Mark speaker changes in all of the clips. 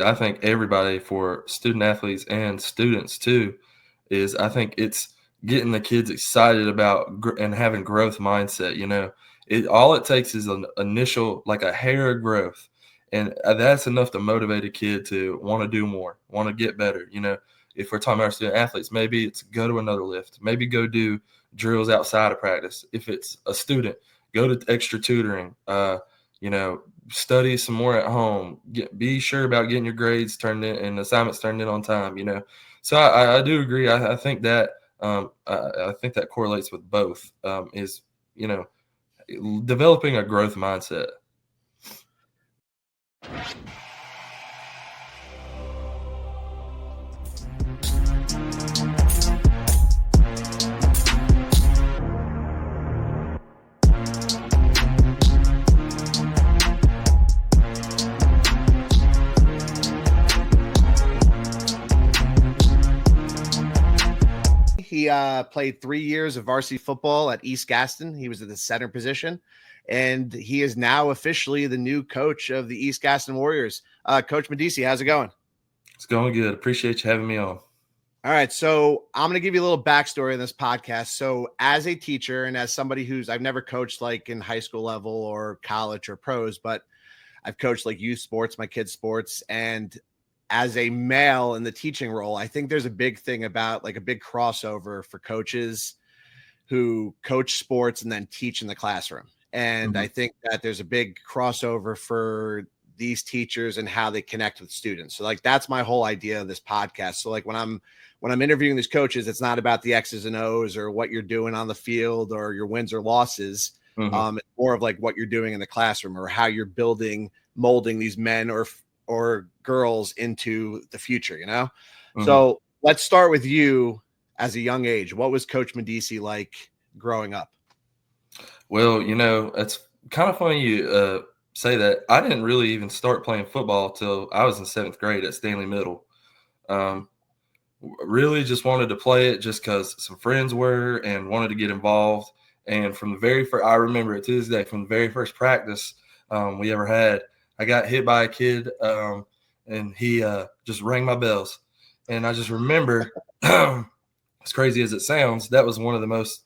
Speaker 1: I think everybody, for student athletes and students too, is I think it's getting the kids excited about and having growth mindset. All it takes is an initial, like a hair of growth, and that's enough to motivate a kid to want to do more, want to get better. If we're talking about our student athletes, maybe it's go to another lift, maybe go do drills outside of practice. If it's a student, go to extra tutoring. Study some more at home. Be sure about getting your grades turned in and assignments turned in on time. So I do agree. I think that I think that correlates with both. Is developing a growth mindset.
Speaker 2: He played 3 years of varsity football at East Gaston. He was at the center position, and he is now officially the new coach of the East Gaston Warriors. Coach Medici, how's it going?
Speaker 1: It's going good. Appreciate you having me on.
Speaker 2: All right, so I'm going to give you a little backstory in this podcast. So as a teacher and as somebody I've never coached like in high school level or college or pros, but I've coached like youth sports, my kids' sports, and as a male in the teaching role, I think there's a big thing about like a big crossover for coaches who coach sports and then teach in the classroom. And I think that there's a big crossover for these teachers and how they connect with students. So like, that's my whole idea of this podcast. So like when I'm interviewing these coaches, it's not about the X's and O's or what you're doing on the field or your wins or losses. It's more of like what you're doing in the classroom or how you're molding these men or girls into the future, So let's start with you as a young age. What was Coach Medici like growing up?
Speaker 1: Well, it's kind of funny you say that. I didn't really even start playing football till I was in 7th grade at Stanley Middle. Really just wanted to play it just because some friends were and wanted to get involved. And from the very first, I remember it to this day, from the very first practice we ever had, I got hit by a kid, and he just rang my bells. And I just remember, as crazy as it sounds, that was one of the most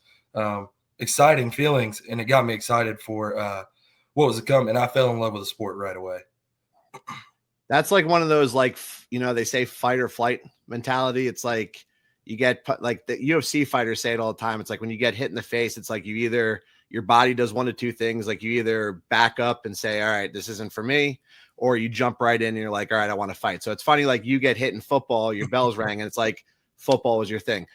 Speaker 1: exciting feelings, and it got me excited for what was to come, and I fell in love with the sport right away.
Speaker 2: That's like one of those, like, they say fight or flight mentality. It's like you get, like the UFC fighters say it all the time. It's like when you get hit in the face, it's like your body does one of two things. Like you either back up and say, all right, this isn't for me, or you jump right in and you're like, all right, I want to fight. So it's funny, like you get hit in football, your bells rang, and it's like football was your thing.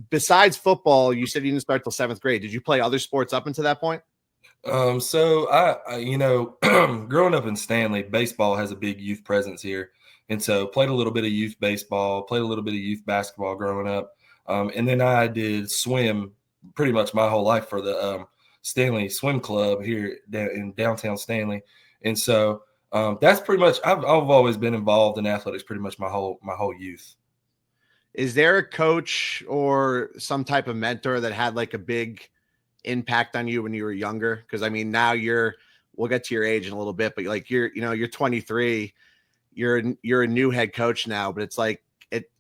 Speaker 2: Besides football, you said you didn't start till 7th grade. Did you play other sports up until that point?
Speaker 1: So I growing up in Stanley, baseball has a big youth presence here. And so played a little bit of youth baseball, played a little bit of youth basketball growing up. And then I did swim pretty much my whole life for the Stanley Swim Club here in downtown Stanley. And so that's pretty much, I've always been involved in athletics pretty much my whole youth.
Speaker 2: Is there a coach or some type of mentor that had like a big impact on you when you were younger? Because I mean, now we'll get to your age in a little bit, but like you're 23, you're a new head coach now, but it's like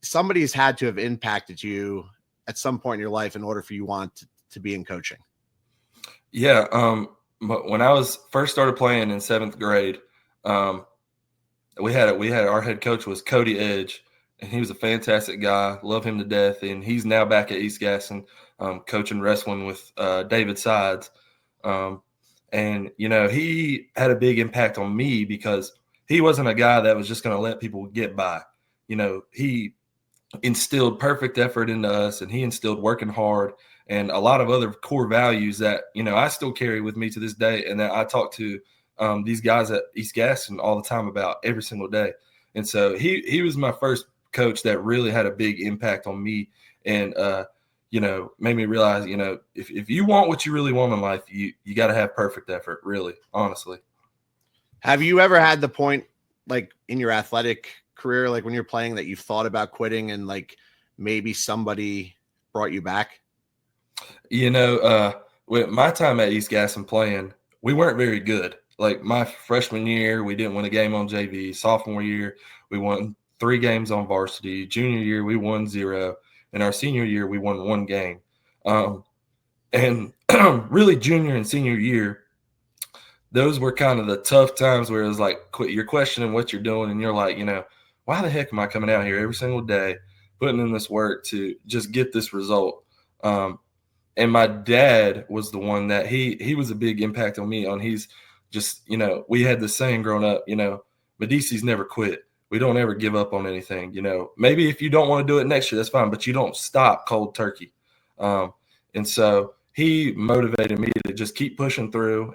Speaker 2: somebody's had to have impacted you at some point in your life in order for you want to be in coaching.
Speaker 1: Yeah. But when I was first started playing in 7th grade, we had our head coach was Cody Edge, and he was a fantastic guy. Love him to death. And he's now back at East Gaston, coaching wrestling with David Sides. And he had a big impact on me because he wasn't a guy that was just going to let people get by. He instilled perfect effort into us, and he instilled working hard and a lot of other core values that, I still carry with me to this day, and that I talk to these guys at East Gaston all the time about every single day. And so he was my first coach that really had a big impact on me and, made me realize, if you want what you really want in life, you got to have perfect effort, really, honestly.
Speaker 2: Have you ever had the point, like in your athletic career, like when you're playing, that you've thought about quitting and like maybe somebody brought you back?
Speaker 1: With my time at East Gaston playing, we weren't very good. Like my freshman year, we didn't win a game on JV. Sophomore year, We won 3 games on varsity. Junior year, we won 0. And our senior year, we won 1 game. And really junior and senior year, those were kind of the tough times where it was like you're questioning what you're doing, and you're like, why the heck am I coming out here every single day, putting in this work to just get this result? And my dad was the one that he was a big impact on me. He's just, we had the saying growing up, Medici's never quit. We don't ever give up on anything. Maybe if you don't want to do it next year, that's fine, but you don't stop cold turkey. And so he motivated me to just keep pushing through.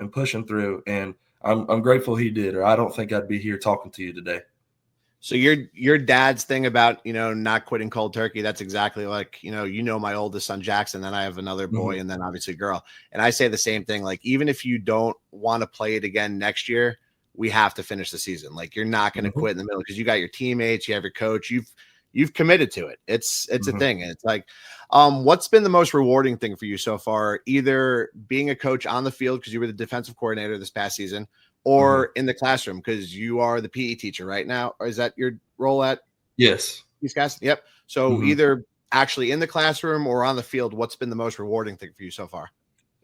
Speaker 1: And I'm grateful he did, or I don't think I'd be here talking to you today.
Speaker 2: So your dad's thing about, not quitting cold turkey, that's exactly like, my oldest son, Jackson, then I have another boy, and then obviously a girl. And I say the same thing, like, even if you don't want to play it again next year, we have to finish the season. Like, you're not going to quit in the middle because you got your teammates, you have your coach, you've committed to it. It's a thing. And it's like, what's been the most rewarding thing for you so far, either being a coach on the field because you were the defensive coordinator this past season, or in the classroom because you are the PE teacher right now? Or is that your role at?
Speaker 1: Yes.
Speaker 2: East Gaston? Yep. So either actually in the classroom or on the field, what's been the most rewarding thing for you so far?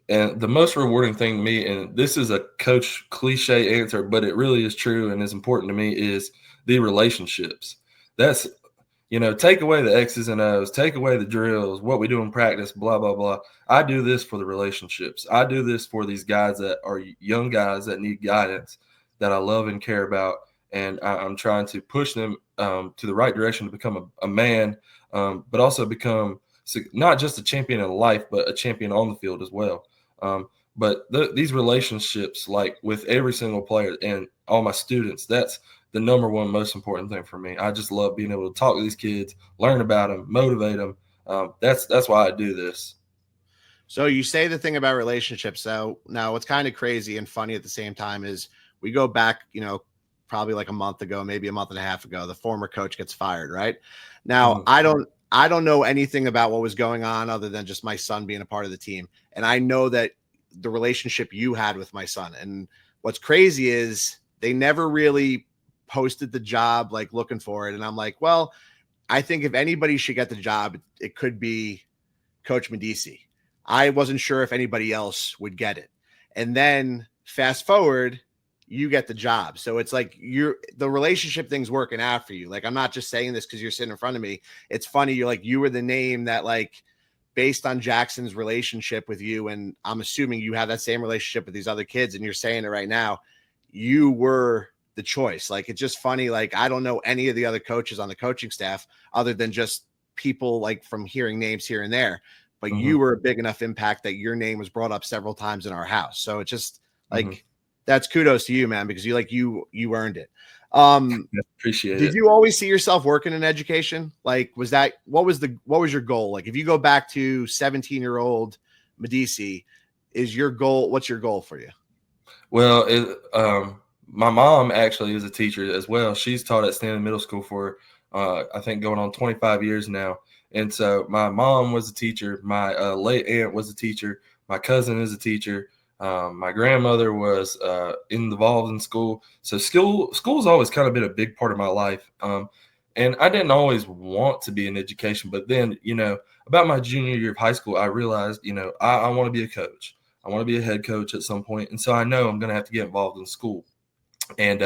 Speaker 1: And the most rewarding thing to me, and this is a coach cliche answer, but it really is true and is important to me, is the relationships. That's, take away the X's and O's, take away the drills, what we do in practice, blah, blah, blah. I do this for the relationships. I do this for these guys that are young guys that need guidance, that I love and care about. And I'm trying to push them to the right direction to become a man, but also become not just a champion in life, but a champion on the field as well. But these relationships, like with every single player and all my students, that's the number one most important thing for me. I just love being able to talk to these kids, learn about them, motivate them. That's why I do this.
Speaker 2: So you say the thing about relationships. So now what's kind of crazy and funny at the same time is we go back, probably like a month ago, maybe a month and a half ago, the former coach gets fired, right? Now, I don't know anything about what was going on other than just my son being a part of the team. And I know that the relationship you had with my son. And what's crazy is they never really posted the job, like looking for it. And I'm like, well, I think if anybody should get the job, it could be Coach Medici. I wasn't sure if anybody else would get it. And then fast forward, you get the job. So it's like the relationship thing's working out for you. Like, I'm not just saying this because you're sitting in front of me. It's funny. You were the name that, like, based on Jackson's relationship with you, and I'm assuming you have that same relationship with these other kids, and you're saying it right now, you were the choice. Like, it's just funny. Like, I don't know any of the other coaches on the coaching staff other than just people like from hearing names here and there, but you were a big enough impact that your name was brought up several times in our house. So it's just like, that's kudos to you, man, because you earned it.
Speaker 1: Appreciate it.
Speaker 2: Did you always see yourself working in education? Like, what was your goal? Like, if you go back to 17-year-old Medici, what's your goal for you?
Speaker 1: Well, my mom actually is a teacher as well. She's taught at Stanley Middle School for, I think, going on 25 years now. And so my mom was a teacher. My late aunt was a teacher. My cousin is a teacher. My grandmother was involved in school. So school's always kind of been a big part of my life. And I didn't always want to be in education. But then, about my junior year of high school, I realized, I want to be a coach. I want to be a head coach at some point. And so I know I'm going to have to get involved in school. And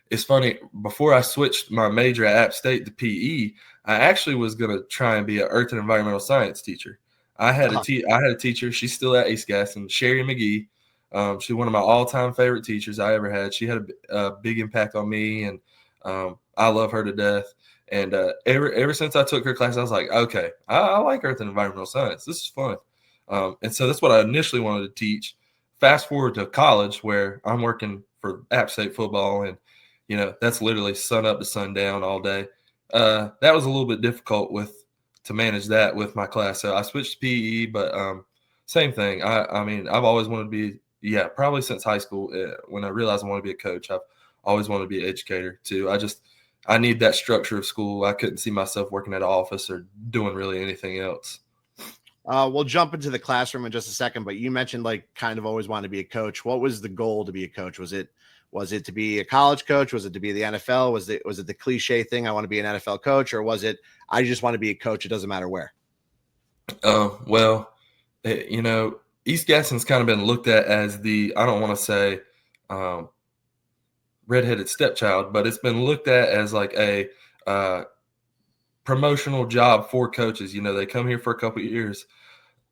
Speaker 1: it's funny, before I switched my major at App State to PE, I actually was going to try and be an earth and environmental science teacher. I had a teacher. She's still at East Gaston, Sherry McGee. She's one of my all-time favorite teachers I ever had. She had a big impact on me, and I love her to death. And ever since I took her class, I was like, okay, I like earth and environmental science. This is fun. And so that's what I initially wanted to teach. Fast forward to college, where I'm working for App State football, and that's literally sun up to sundown all day. That was a little bit difficult to manage that with my class. So I switched to PE, but same thing. I mean, I've always wanted to be, probably since high school, when I realized I want to be a coach, I've always wanted to be an educator too. I need that structure of school. I couldn't see myself working at an office or doing really anything else.
Speaker 2: We'll jump into the classroom in just a second, but you mentioned, like, kind of always wanted to be a coach. What was the goal to be a coach? Was it Was it to be a college coach? Was it to be the NFL? Was it the cliche thing, I want to be an NFL coach? Or was it, I just want to be a coach, it doesn't matter where?
Speaker 1: Well, East Gaston's kind of been looked at as the, I don't want to say redheaded stepchild, but it's been looked at as like a promotional job for coaches. They come here for a couple of years,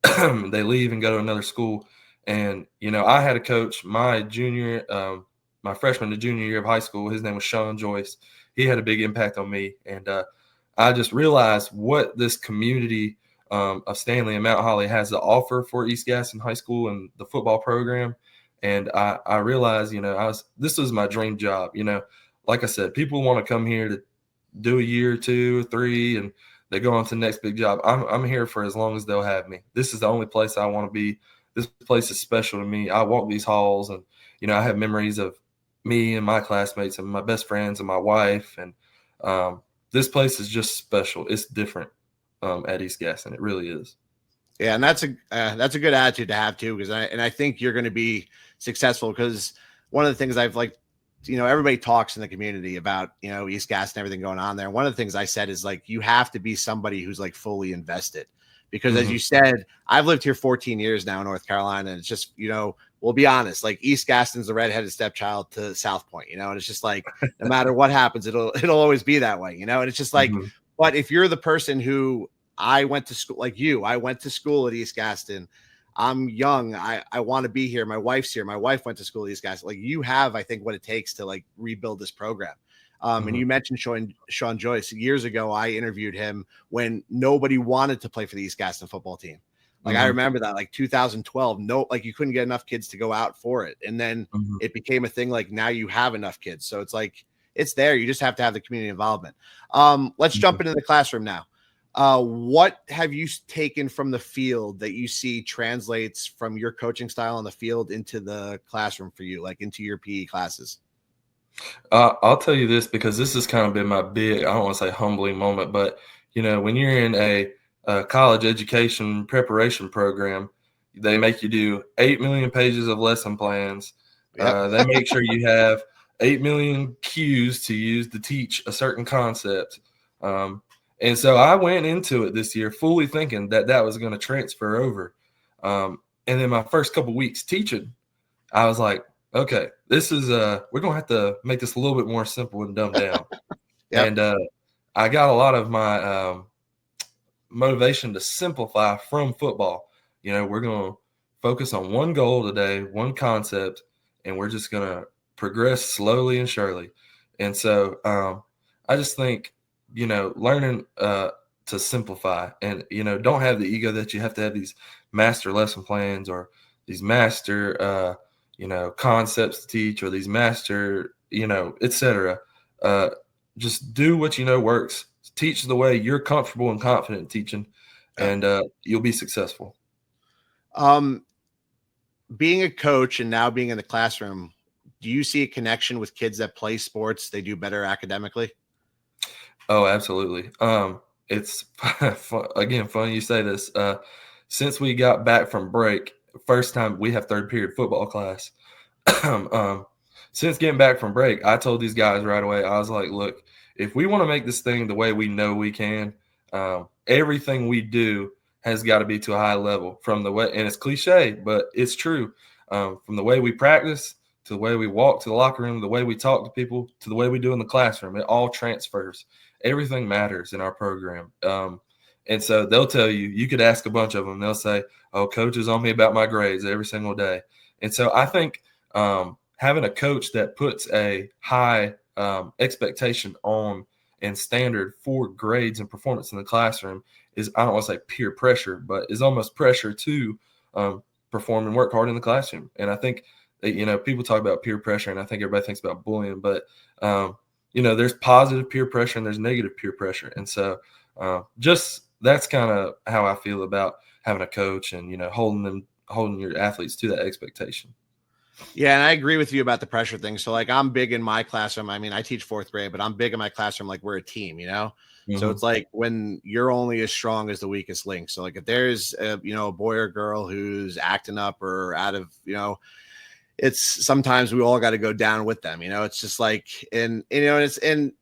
Speaker 1: they leave and go to another school. And, I had a coach my freshman to junior year of high school. His name was Sean Joyce. He had a big impact on me. And I just realized what this community of Stanley and Mount Holly has to offer for East Gaston High School and the football program. And I realized, this was my dream job. Like I said, people want to come here to do a year, 2 or 3, and they go on to the next big job. I'm here for as long as they'll have me. This is the only place I want to be. This place is special to me. I walk these halls, and I have memories of me and my classmates and my best friends and my wife. And this place is just special. It's different at East Gaston. It really is.
Speaker 2: Yeah, and that's a good attitude to have too, because I think you're going to be successful, because one of the things I've everybody talks in the community about, East Gaston and everything going on there. One of the things I said is like, you have to be somebody who's like fully invested, because as you said, I've lived here 14 years now in North Carolina. And it's just, we'll be honest, like East Gaston's the redheaded stepchild to South Point, and it's just like, no matter what happens, it'll always be that way, and it's just like, but if you're the person who, I went to school like you, I went to school at East Gaston, I'm young, I want to be here, my wife's here, my wife went to school at East Gaston, like you have, I think, what it takes to like rebuild this program. And you mentioned Sean Joyce. Years ago, I interviewed him when nobody wanted to play for the East Gaston football team. Like I remember that, like 2012, you couldn't get enough kids to go out for it. And then it became a thing. Like now you have enough kids. So it's like, it's there. You just have to have the community involvement. Let's jump into the classroom now. What have you taken from the field that you see translates from your coaching style on the field into the classroom for you, like into your PE classes?
Speaker 1: I'll tell you this, because this has kind of been my big, I don't want to say humbling moment, but when you're in a college education preparation program, they make you do 8 million pages of lesson plans. They make sure you have 8 million cues to use to teach a certain concept. And so I went into it this year fully thinking that was going to transfer over. And then my first couple weeks teaching, I was like, okay, this is we're going to have to make this a little bit more simple and dumbed down. And I got a lot of my motivation to simplify from football. We're going to focus on one goal today, one concept, and we're just going to progress slowly and surely. And so I just think, learning to simplify and, don't have the ego that you have to have these master lesson plans or these master, concepts to teach, or these master, et cetera. Just do what works. Teach the way you're comfortable and confident teaching, and you'll be successful.
Speaker 2: Being a coach and now being in the classroom, do you see a connection with kids that play sports? They do better academically?
Speaker 1: Oh, absolutely. It's again, funny you say this. Since we got back from break, first time we have third period football class. Since getting back from break, I told these guys right away, I was like, look, if we want to make this thing the way we know we can, everything we do has got to be to a high level, from the way, and it's cliche, but it's true. From the way we practice, to the way we walk to the locker room, the way we talk to people, to the way we do in the classroom, it all transfers. Everything matters in our program. And so they'll tell you, you could ask a bunch of them, they'll say, oh, coach is on me about my grades every single day. And so I think having a coach that puts a high expectation on and standard for grades and performance in the classroom is, I don't want to say peer pressure, but is almost pressure to perform and work hard in the classroom. And I think that, people talk about peer pressure, and I think everybody thinks about bullying, but there's positive peer pressure and there's negative peer pressure. And so just that's kind of how I feel about having a coach and, holding your athletes to that expectation.
Speaker 2: Yeah, and I agree with you about the pressure thing. So, like, I'm big in my classroom. I mean, I teach fourth grade, but I'm big in my classroom. Like, we're a team, So it's like when you're only as strong as the weakest link. So, like, if there's a boy or girl who's acting up or out of, it's sometimes we all got to go down with them. It's just like, and it's in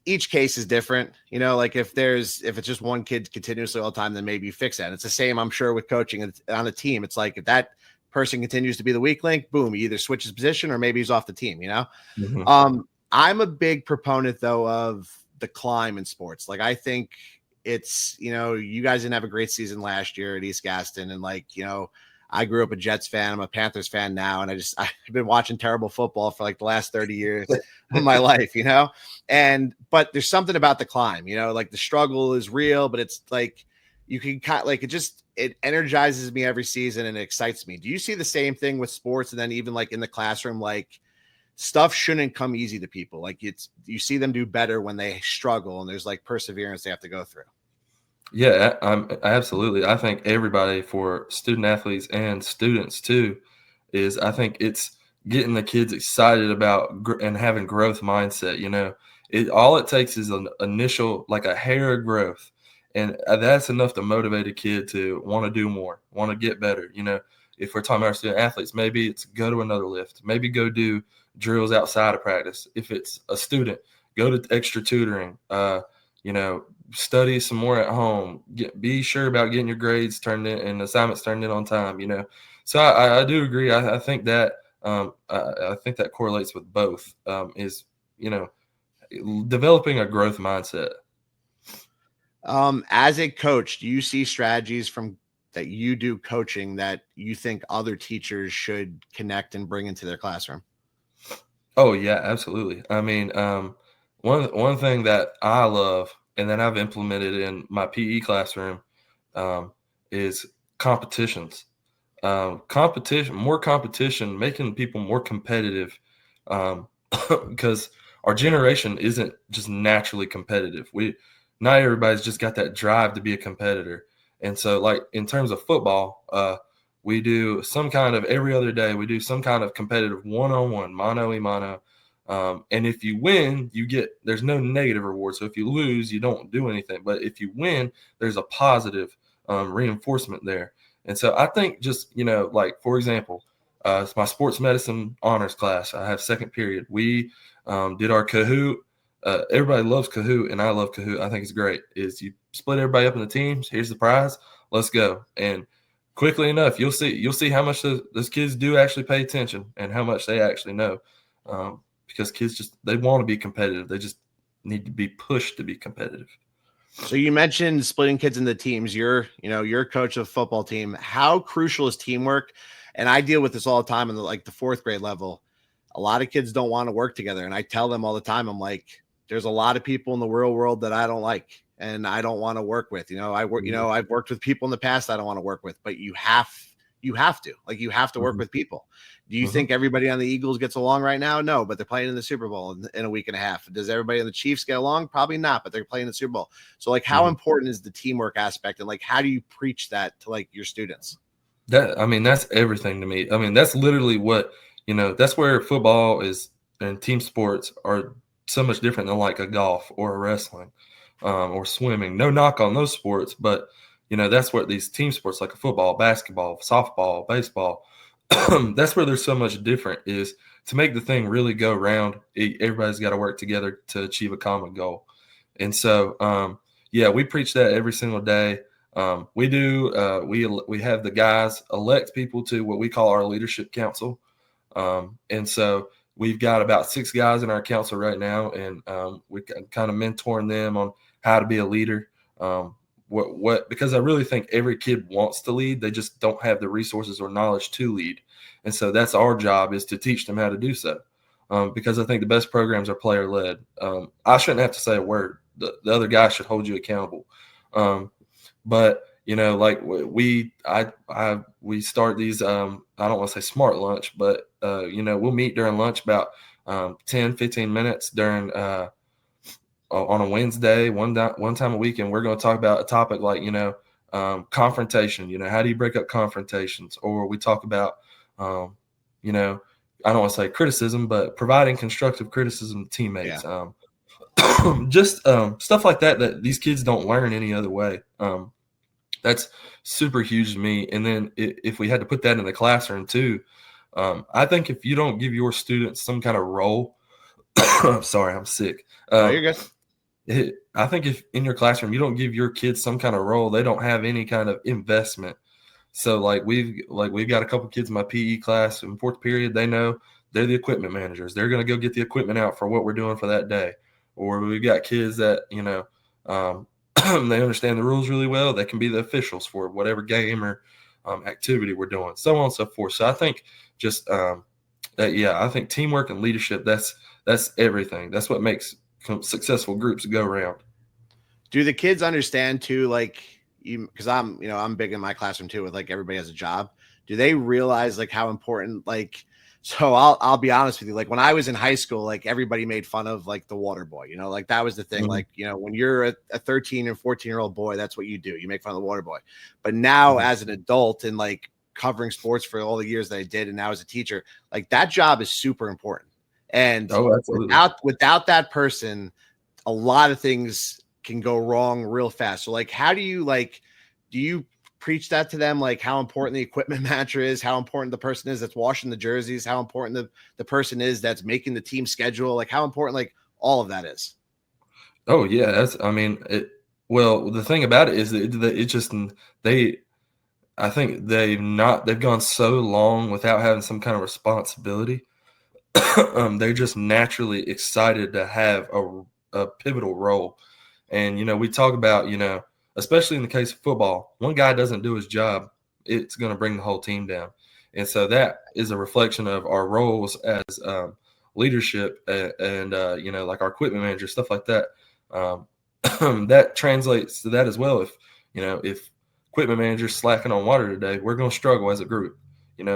Speaker 2: each case is different. Like if it's just one kid continuously all the time, then maybe you fix that. And it's the same, I'm sure, with coaching on a team. It's like if that person continues to be the weak link, boom, he either switches position or maybe he's off the team. I'm a big proponent though of the climb in sports. Like I think it's, you guys didn't have a great season last year at East Gaston, and I grew up a Jets fan. I'm a Panthers fan now. And I've been watching terrible football for like the last 30 years of my life, but there's something about the climb, like the struggle is real, but it's like, you can kind of like, it energizes me every season and it excites me. Do you see the same thing with sports? And then even like in the classroom, like stuff shouldn't come easy to people. Like you see them do better when they struggle and there's like perseverance they have to go through.
Speaker 1: Yeah, absolutely. I think everybody, for student athletes and students too, I think it's getting the kids excited about and having growth mindset. All it takes is an initial, like a hair of growth, and that's enough to motivate a kid to want to do more, want to get better. If we're talking about our student athletes, maybe it's go to another lift, maybe go do drills outside of practice. If it's a student, go to extra tutoring. Study some more at home. Be sure about getting your grades turned in and assignments turned in on time. So I do agree. I think that I think that correlates with both. Is developing a growth mindset.
Speaker 2: As a coach, do you see strategies from that you do coaching that you think other teachers should connect and bring into their classroom?
Speaker 1: Oh yeah, absolutely. I mean, one thing that I love and that I've implemented in my PE classroom is competitions. More competition, making people more competitive, because our generation isn't just naturally competitive. Not everybody's just got that drive to be a competitor. And so, like in terms of football, we do some kind of every other day. We do some kind of competitive one-on-one, mano-a-mano. And if you win, there's no negative reward. So if you lose, you don't do anything. But if you win, there's a positive reinforcement there. And so I think just, like, for example, it's my sports medicine honors class. I have second period. We did our Kahoot. Everybody loves Kahoot, and I love Kahoot. I think it's great. Is you split everybody up into teams. Here's the prize. Let's go. And quickly enough, you'll see how much those kids do actually pay attention and how much they actually know. Because kids they want to be competitive. They just need to be pushed to be competitive.
Speaker 2: So you mentioned splitting kids into teams. You're coach of a football team. How crucial is teamwork? And I deal with this all the time in the fourth grade level. A lot of kids don't want to work together. And I tell them all the time, I'm like, there's a lot of people in the real world that I don't like and I don't want to work with. I've worked with people in the past I don't want to work with, but you have to work with people. Do you think everybody on the Eagles gets along right now? No, but they're playing in the Super Bowl in a week and a half. Does everybody on the Chiefs get along? Probably not, but they're playing the Super Bowl. So how important is the teamwork aspect? And how do you preach that to your students?
Speaker 1: That's everything to me. That's literally what, that's where football is and team sports are so much different than like a golf or a wrestling or swimming. No knock on those sports, but that's what these team sports like a football, basketball, softball, baseball, that's where there's so much different is to make the thing really go round. Everybody's got to work together to achieve a common goal. And so, we preach that every single day. We do. We have the guys elect people to what we call our leadership council. And so we've got about 6 guys in our council right now, and we're kind of mentoring them on how to be a leader. Because I really think every kid wants to lead. They just don't have the resources or knowledge to lead. And so that's our job, is to teach them how to do so. Because I think the best programs are player led. I shouldn't have to say a word. The other guy should hold you accountable. But we start these, I don't want to say smart lunch, but we'll meet during lunch about 10, 15 minutes during, on a Wednesday, one time a week, and we're going to talk about a topic like, confrontation. How do you break up confrontations? Or we talk about, I don't want to say criticism, but providing constructive criticism to teammates.
Speaker 2: Yeah.
Speaker 1: Just stuff like that these kids don't learn any other way. That's super huge to me. And then if we had to put that in the classroom too, I think if you don't give your students some kind of role, sorry, I'm sick.
Speaker 2: No, you're good.
Speaker 1: I think if in your classroom you don't give your kids some kind of role, they don't have any kind of investment. So we've got a couple kids in my PE class in fourth period. They know they're the equipment managers. They're going to go get the equipment out for what we're doing for that day. Or we've got kids that they understand the rules really well. They can be the officials for whatever game or activity we're doing, so on and so forth. So I think just I think teamwork and leadership, that's everything. That's what makes successful groups go around.
Speaker 2: Do the kids understand too, like, because I'm big in my classroom too, with like everybody has a job. Do they realize like how important, like, so I'll be honest with you, like when I was in high school, like everybody made fun of like the water boy, like that was the thing.
Speaker 1: Mm-hmm.
Speaker 2: Like, when you're a 13 and 14-year-old boy, that's what you do. You make fun of the water boy. But now as an adult and like covering sports for all the years that I did, and now as a teacher, like that job is super important. And without that person, a lot of things can go wrong real fast. So like, how do you preach that to them? Like how important the equipment manager is, how important the person is that's washing the jerseys, how important the person is that's making the team schedule, like how important like all of that is.
Speaker 1: Oh yeah. The thing about it is that I think they've gone so long without having some kind of responsibility. They're just naturally excited to have a pivotal role. And, we talk about, especially in the case of football, one guy doesn't do his job, it's going to bring the whole team down. And so that is a reflection of our roles as leadership and like our equipment manager, stuff like that. That translates to that as well. If equipment manager's slacking on water today, we're going to struggle as a group,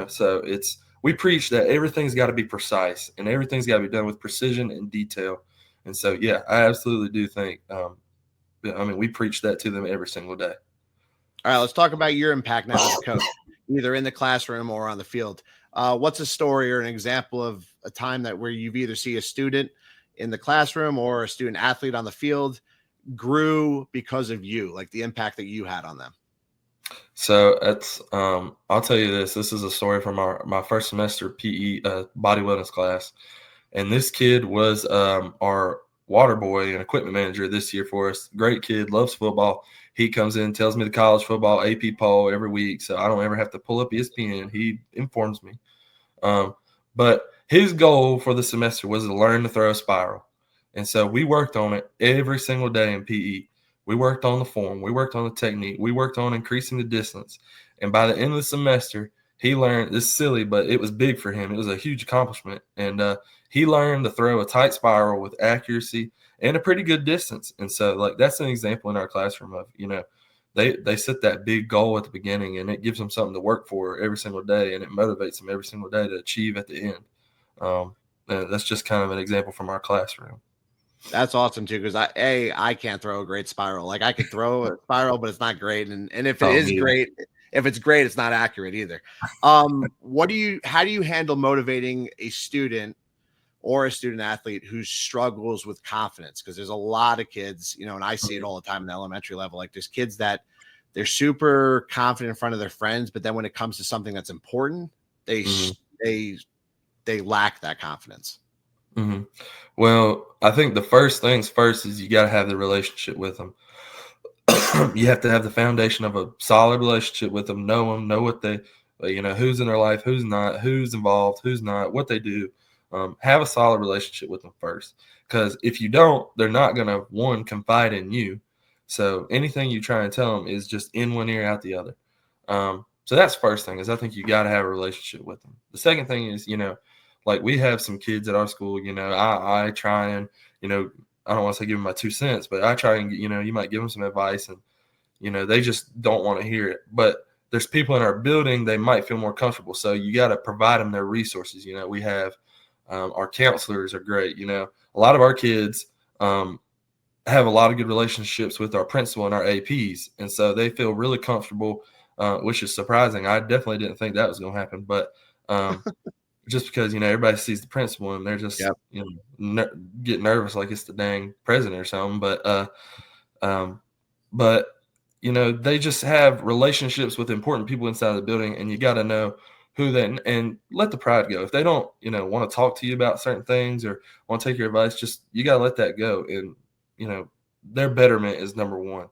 Speaker 1: so we preach that everything's got to be precise and everything's got to be done with precision and detail. And so, yeah, I absolutely do think, we preach that to them every single day.
Speaker 2: All right, let's talk about your impact now as a coach, either in the classroom or on the field. What's a story or an example of a time where you've either see a student in the classroom or a student athlete on the field grew because of you, like the impact that you had on them?
Speaker 1: So I'll tell you this. This is a story from my first semester PE body wellness class. And this kid was our water boy and equipment manager this year for us. Great kid, loves football. He comes in, tells me the college football AP poll every week, so I don't ever have to pull up ESPN. He informs me. But his goal for the semester was to learn to throw a spiral. And so we worked on it every single day in PE. We worked on the form. We worked on the technique. We worked on increasing the distance. And by the end of the semester, he learned, this is silly, but it was big for him. It was a huge accomplishment. And he learned to throw a tight spiral with accuracy and a pretty good distance. And so, like, that's an example in our classroom of, they set that big goal at the beginning, and it gives them something to work for every single day, and it motivates them every single day to achieve at the end. That's just kind of an example from our classroom.
Speaker 2: That's awesome too, because I can't throw a great spiral. Like I could throw a spiral, but it's not great. And if it is great, if it's great, it's not accurate either. How do you handle motivating a student or a student athlete who struggles with confidence? Because there's a lot of kids, and I see it all the time in the elementary level. Like there's kids that they're super confident in front of their friends, but then when it comes to something that's important, they lack that confidence.
Speaker 1: Mm-hmm. Well, I think the first things first is you got to have the relationship with them. You have to have the foundation of a solid relationship with them, know them, know what they, who's in their life, who's not, who's involved, who's not, what they do. Have a solid relationship with them first, because if you don't, they're not going to, one, confide in you. So anything you try and tell them is just in one ear, out the other. So that's the first thing, is I think you got to have a relationship with them. The second thing is, like we have some kids at our school, I try and, I don't want to say give them my 2 cents, but I try and, you might give them some advice and, they just don't want to hear it. But there's people in our building, they might feel more comfortable. So you got to provide them their resources. We have our counselors are great. A lot of our kids have a lot of good relationships with our principal and our APs. And so they feel really comfortable, which is surprising. I definitely didn't think that was going to happen. But just because, everybody sees the principal and they're just, get nervous like it's the dang president or something. But they just have relationships with important people inside the building, and you got to know who then, and let the pride go. If they don't, want to talk to you about certain things or want to take your advice, just, you got to let that go. And, their betterment is number one.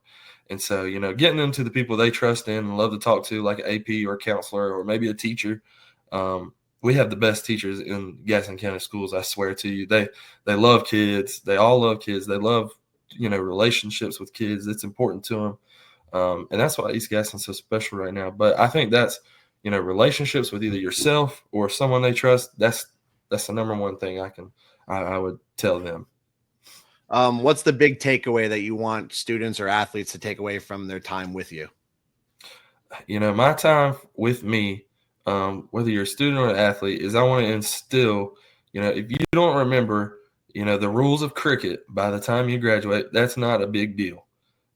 Speaker 1: And so, getting them to the people they trust in and love to talk to, like an AP or a counselor or maybe a teacher. We have the best teachers in Gaston County schools. I swear to you, they love kids. They all love kids. They love, relationships with kids. It's important to them. And that's why East Gaston's so special right now. But I think that's, relationships with either yourself or someone they trust. That's the number one thing I would tell them.
Speaker 2: What's the big takeaway that you want students or athletes to take away from their time with you?
Speaker 1: My time with me, whether you're a student or an athlete, is I want to instill, if you don't remember, the rules of cricket by the time you graduate, that's not a big deal.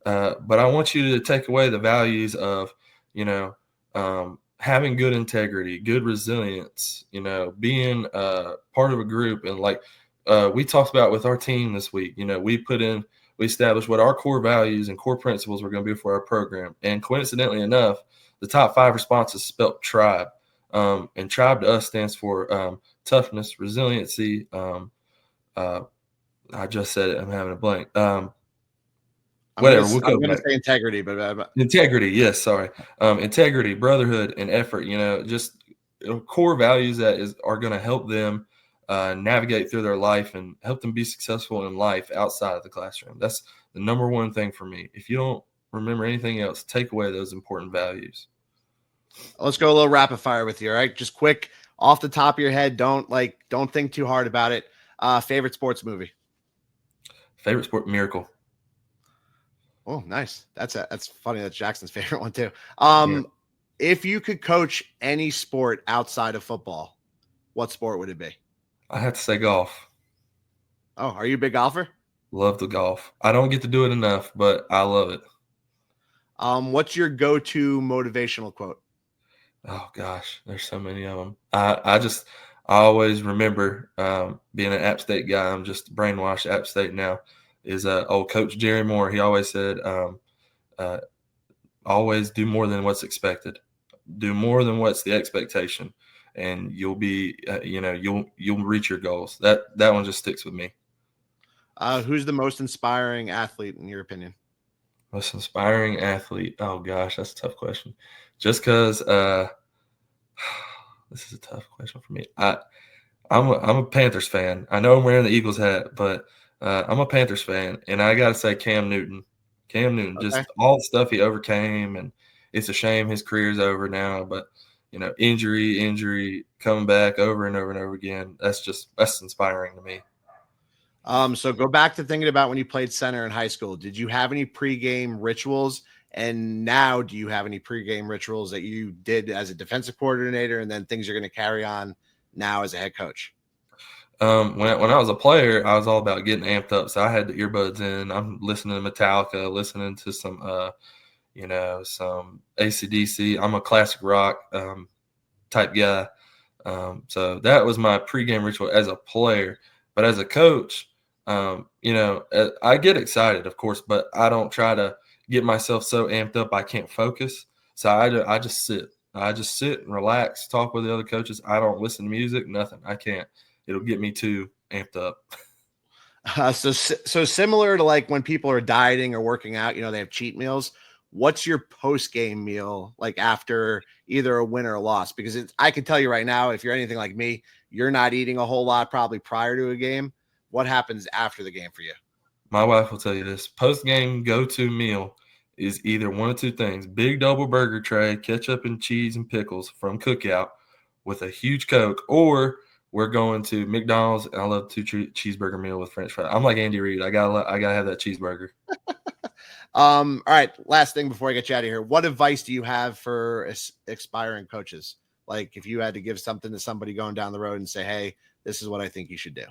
Speaker 1: But I want you to take away the values of, having good integrity, good resilience, being part of a group. And like we talked about with our team this week, we established what our core values and core principles were going to be for our program. And coincidentally enough, the top 5 responses spelled tribe. And tribe to us stands for toughness, resiliency. I just said it. I'm having a blank. Whatever.
Speaker 2: I'm going to say integrity, but
Speaker 1: integrity. Yes. Sorry. Integrity, brotherhood, and effort, just core values that are going to help them navigate through their life and help them be successful in life outside of the classroom. That's the number one thing for me. If you don't remember anything else, take away those important values.
Speaker 2: Let's go a little rapid fire with you. All right. Just quick off the top of your head. Don't think too hard about it. Favorite sports movie?
Speaker 1: Favorite sport, Miracle.
Speaker 2: Oh, nice. That's funny. That's Jackson's favorite one too. If you could coach any sport outside of football, what sport would it be?
Speaker 1: I have to say golf.
Speaker 2: Oh, are you a big golfer?
Speaker 1: Love the golf. I don't get to do it enough, but I love it.
Speaker 2: What's your go-to motivational quote?
Speaker 1: Oh gosh, there's so many of them. I always remember being an App State guy. I'm just brainwashed App State now. Is old Coach Jerry Moore. He always said, always do more than what's expected. Do more than what's the expectation, and you'll be, you'll reach your goals. That one just sticks with me.
Speaker 2: Who's the most inspiring athlete in your opinion?
Speaker 1: Most inspiring athlete? Oh gosh, that's a tough question. Just because this is a tough question for me. I'm a Panthers fan. I know I'm wearing the Eagles hat, but I'm a Panthers fan, and I got to say Cam Newton. Okay. Just all the stuff he overcame, and it's a shame his career's over now. But injury, coming back over and over and over again. That's inspiring to me.
Speaker 2: So go back to thinking about when you played center in high school. Did you have any pregame rituals? And now, do you have any pregame rituals that you did as a defensive coordinator, and then things you're going to carry on now as a head coach?
Speaker 1: When I was a player, I was all about getting amped up. So I had the earbuds in. I'm listening to Metallica, listening to some, some AC/DC. I'm a classic rock type guy. So that was my pregame ritual as a player. But as a coach, I get excited, of course, but I don't try to get myself so amped up I can't focus. So I just sit. I just sit and relax, talk with the other coaches. I don't listen to music, nothing. I can't. It'll get me too amped up.
Speaker 2: So similar to like when people are dieting or working out, they have cheat meals. What's your post-game meal like after either a win or a loss? Because I can tell you right now, if you're anything like me, you're not eating a whole lot probably prior to a game. What happens after the game for you?
Speaker 1: My wife will tell you this. Post-game go-to meal is either one of two things: big double burger tray, ketchup and cheese and pickles from Cookout with a huge Coke, or we're going to McDonald's, and I love cheeseburger meal with French fries. I'm like Andy Reid. I gotta have that cheeseburger.
Speaker 2: All right. Last thing before I get you out of here, what advice do you have for aspiring coaches? Like if you had to give something to somebody going down the road and say, "Hey, this is what I think you should do."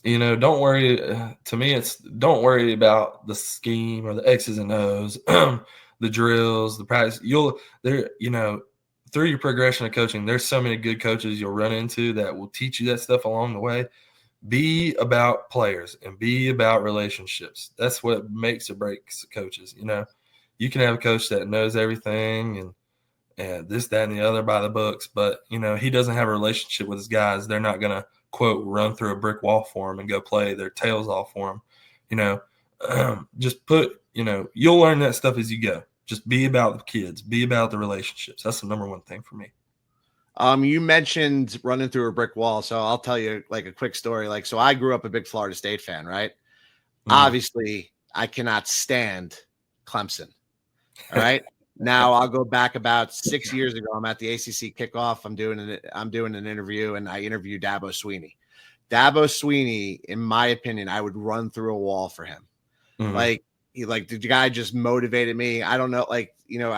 Speaker 1: Don't worry. To me, it's don't worry about the scheme or the X's and O's, the drills, the practice. Through your progression of coaching, there's so many good coaches you'll run into that will teach you that stuff along the way. Be about players and be about relationships. That's what makes or breaks coaches. You can have a coach that knows everything and this, that, and the other by the books. But, he doesn't have a relationship with his guys. They're not going to, quote, run through a brick wall for him and go play their tails off for him. Just put, you'll learn that stuff as you go. Just be about the kids, be about the relationships. That's the number one thing for me.
Speaker 2: You mentioned running through a brick wall. So I'll tell you like a quick story. Like, so I grew up a big Florida State fan, right? Obviously, I cannot stand Clemson. All right. Now I'll go back about 6 years ago. I'm at the ACC kickoff. I'm doing an interview, and I interviewed Dabo Swinney. Dabo Swinney, in my opinion, I would run through a wall for him. Like the guy just motivated me. I don't know, I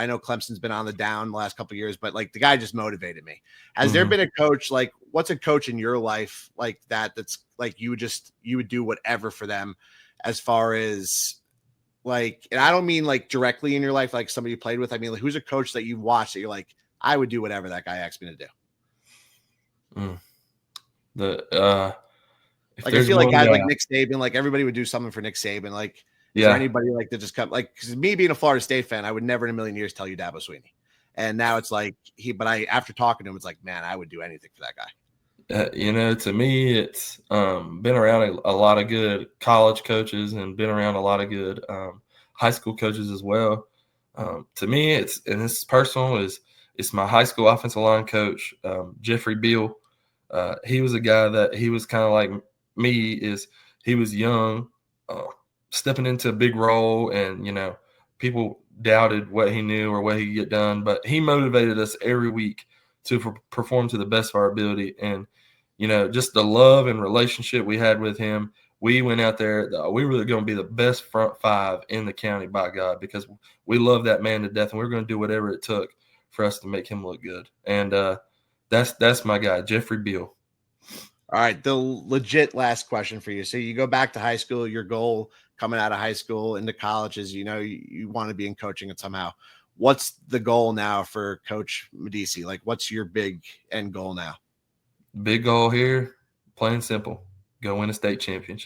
Speaker 2: know Clemson's been on the down the last couple of years, but like the guy just motivated me. Has there been a coach, like what's a coach in your life like that's like you would do whatever for them, as far as like, and I don't mean like directly in your life, like somebody you played with. I mean, like, who's a coach that you watched that you're like, I would do whatever that guy asked me to do? Like, I feel like guys like Nick Saban, like everybody would do something for Nick Saban. Like, is there anybody like that just come, like, because me being a Florida State fan, I would never in a million years tell you Dabo Swinney. And now it's like after talking to him, it's like, man, I would do anything for that guy.
Speaker 1: To me, it's been around a lot of good college coaches and been around a lot of good high school coaches as well. To me, and this is personal, it's my high school offensive line coach, Jeffrey Beal. He was a guy that he was kind of like me. He was young, stepping into a big role, and people doubted what he knew or what he could get done, but he motivated us every week to perform to the best of our ability. And just the love and relationship we had with him, we went out there, we were going to be the best front five in the county, by God, because we love that man to death, and we were going to do whatever it took for us to make him look good. And that's my guy, Jeffrey Beal.
Speaker 2: All right, the legit last question for you. So you go back to high school, your goal coming out of high school into college is, you want to be in coaching it somehow. What's the goal now for Coach Medici? Like, what's your big end goal now?
Speaker 1: Big goal here, plain and simple, go win a state championship.